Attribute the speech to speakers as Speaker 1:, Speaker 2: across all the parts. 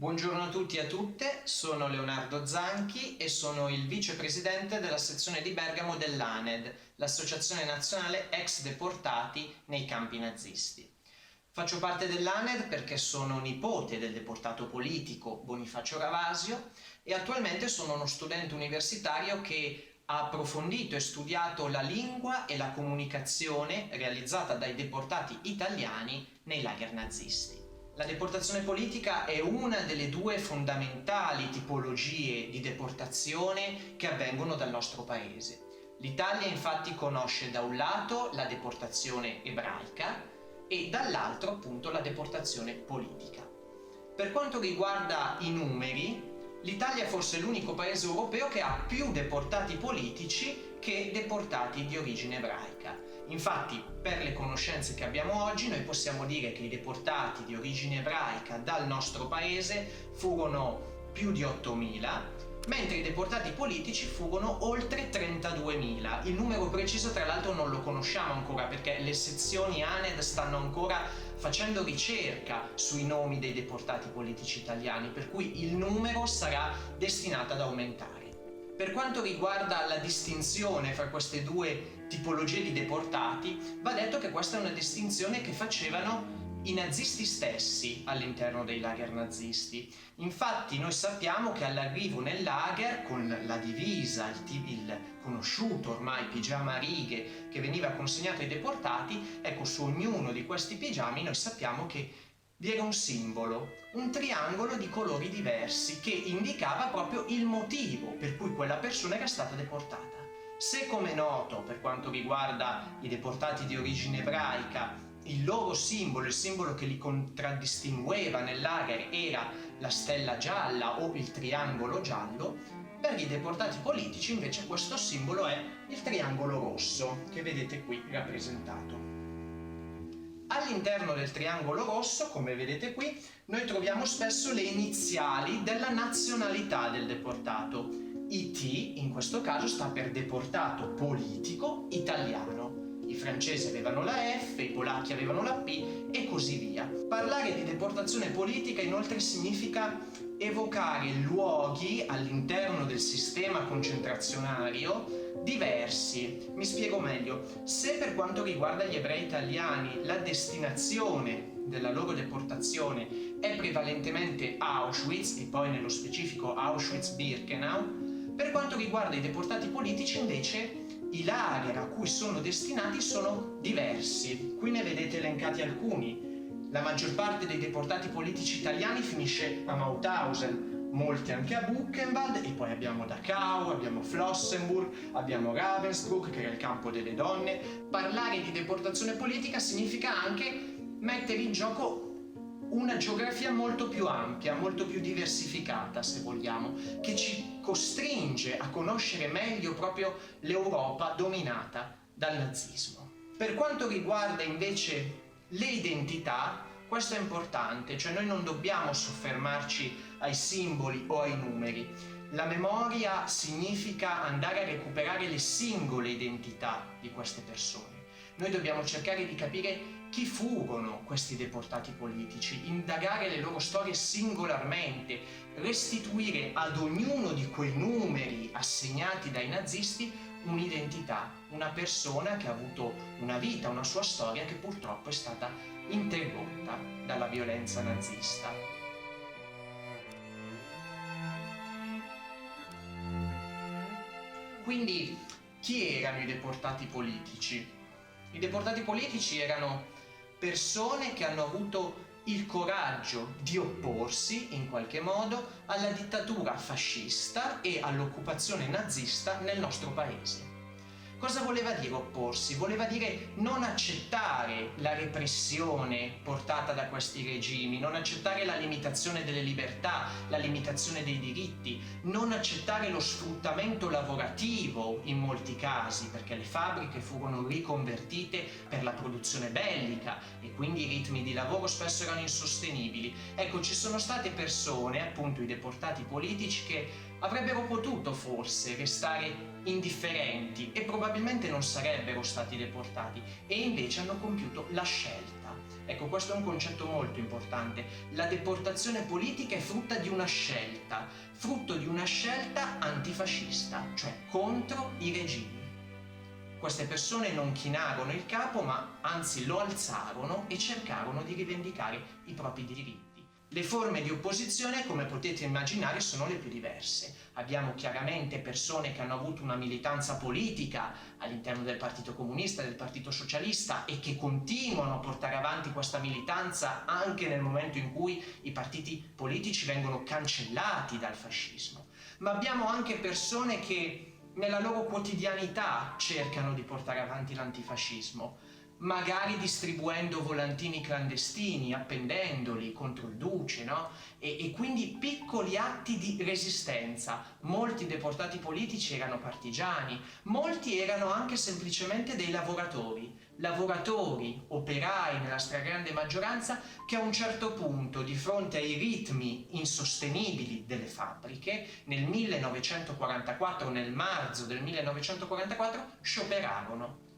Speaker 1: Buongiorno a tutti e a tutte, sono Leonardo Zanchi e sono il vicepresidente della sezione di Bergamo dell'ANED, l'Associazione Nazionale Ex Deportati nei Campi Nazisti. Faccio parte dell'ANED perché sono nipote del deportato politico Bonifacio Ravasio e attualmente sono uno studente universitario che ha approfondito e studiato la lingua e la comunicazione realizzata dai deportati italiani nei lager nazisti. La deportazione politica è una delle due fondamentali tipologie di deportazione che avvengono dal nostro paese. L'Italia infatti conosce da un lato la deportazione ebraica e dall'altro appunto la deportazione politica. Per quanto riguarda i numeri, l'Italia è forse l'unico paese europeo che ha più deportati politici che deportati di origine ebraica. Infatti, per le conoscenze che abbiamo oggi, noi possiamo dire che i deportati di origine ebraica dal nostro paese furono più di 8.000, mentre i deportati politici furono oltre 32.000. Il numero preciso, tra l'altro, non lo conosciamo ancora perché le sezioni ANED stanno ancora facendo ricerca sui nomi dei deportati politici italiani, per cui il numero sarà destinato ad aumentare. Per quanto riguarda la distinzione fra queste due tipologie di deportati, va detto che questa è una distinzione che facevano i nazisti stessi all'interno dei lager nazisti. Infatti noi sappiamo che all'arrivo nel lager, con la divisa, il conosciuto ormai pigiama a righe che veniva consegnato ai deportati, ecco, su ognuno di questi pigiami noi sappiamo che vi era un simbolo, un triangolo di colori diversi che indicava proprio il motivo per cui quella persona era stata deportata. Se, come è noto, per quanto riguarda i deportati di origine ebraica, il loro simbolo, il simbolo che li contraddistingueva nel lager era la stella gialla o il triangolo giallo, per i deportati politici invece questo simbolo è il triangolo rosso, che vedete qui rappresentato. All'interno del triangolo rosso, come vedete qui, noi troviamo spesso le iniziali della nazionalità del deportato. IT, in questo caso, sta per deportato politico italiano. I francesi avevano la F, i polacchi avevano la P e così via. Parlare di deportazione politica inoltre significa evocare luoghi all'interno del sistema concentrazionario diversi. Mi spiego meglio. Se per quanto riguarda gli ebrei italiani la destinazione della loro deportazione è prevalentemente Auschwitz e poi nello specifico Auschwitz-Birkenau, per quanto riguarda i deportati politici invece i lager a cui sono destinati sono diversi. Qui ne vedete elencati alcuni. La maggior parte dei deportati politici italiani finisce a Mauthausen, molti anche a Buchenwald, e poi abbiamo Dachau, abbiamo Flossenburg, abbiamo Ravensbrück, che era il campo delle donne. Parlare di deportazione politica significa anche mettere in gioco una geografia molto più ampia, molto più diversificata, se vogliamo, che ci costringe a conoscere meglio proprio l'Europa dominata dal nazismo. Per quanto riguarda invece le identità, questo è importante, cioè noi non dobbiamo soffermarci ai simboli o ai numeri. La memoria significa andare a recuperare le singole identità di queste persone. Noi dobbiamo cercare di capire chi furono questi deportati politici, indagare le loro storie singolarmente, restituire ad ognuno di quei numeri assegnati dai nazisti un'identità, una persona che ha avuto una vita, una sua storia che purtroppo è stata interrotta dalla violenza nazista. Quindi, chi erano i deportati politici? I deportati politici erano persone che hanno avuto il coraggio di opporsi, in qualche modo, alla dittatura fascista e all'occupazione nazista nel nostro paese. Cosa voleva dire opporsi? Voleva dire non accettare la repressione portata da questi regimi, non accettare la limitazione delle libertà, la limitazione dei diritti, non accettare lo sfruttamento lavorativo in molti casi, perché le fabbriche furono riconvertite per la produzione bellica e quindi i ritmi di lavoro spesso erano insostenibili. Ecco, ci sono state persone, appunto i deportati politici, che avrebbero potuto forse restare indifferenti e probabilmente non sarebbero stati deportati, e invece hanno compiuto la scelta. Ecco, questo è un concetto molto importante. La deportazione politica è frutto di una scelta antifascista, cioè contro i regimi. Queste persone non chinarono il capo, ma anzi lo alzarono e cercarono di rivendicare i propri diritti. Le forme di opposizione, come potete immaginare, sono le più diverse. Abbiamo chiaramente persone che hanno avuto una militanza politica all'interno del Partito Comunista, del Partito Socialista, e che continuano a portare avanti questa militanza anche nel momento in cui i partiti politici vengono cancellati dal fascismo. Ma abbiamo anche persone che nella loro quotidianità cercano di portare avanti l'antifascismo, magari distribuendo volantini clandestini, appendendoli contro il duce, no? E quindi piccoli atti di resistenza. Molti deportati politici erano partigiani, molti erano anche semplicemente dei lavoratori, operai nella stragrande maggioranza, che a un certo punto, di fronte ai ritmi insostenibili delle fabbriche, nel 1944, nel marzo del 1944, scioperarono.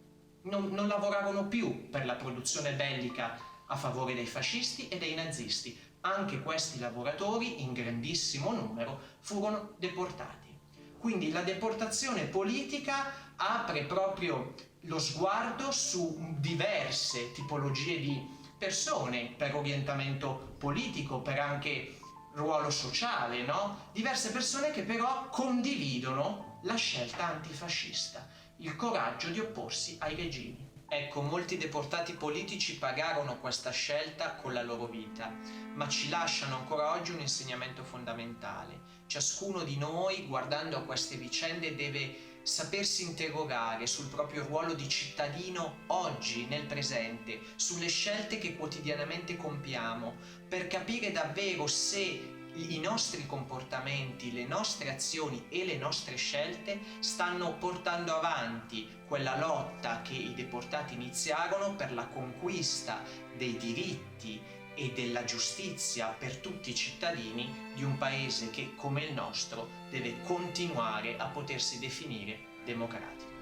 Speaker 1: Non lavoravano più per la produzione bellica a favore dei fascisti e dei nazisti. Anche questi lavoratori, in grandissimo numero, furono deportati. Quindi la deportazione politica apre proprio lo sguardo su diverse tipologie di persone, per orientamento politico, per anche ruolo sociale, no? Diverse persone che però condividono la scelta antifascista, il coraggio di opporsi ai regimi. Ecco, molti deportati politici pagarono questa scelta con la loro vita, ma ci lasciano ancora oggi un insegnamento fondamentale. Ciascuno di noi, guardando a queste vicende, deve sapersi interrogare sul proprio ruolo di cittadino oggi, nel presente, sulle scelte che quotidianamente compiamo, per capire davvero se i nostri comportamenti, le nostre azioni e le nostre scelte stanno portando avanti quella lotta che i deportati iniziarono per la conquista dei diritti e della giustizia per tutti i cittadini di un paese che, come il nostro, deve continuare a potersi definire democratico.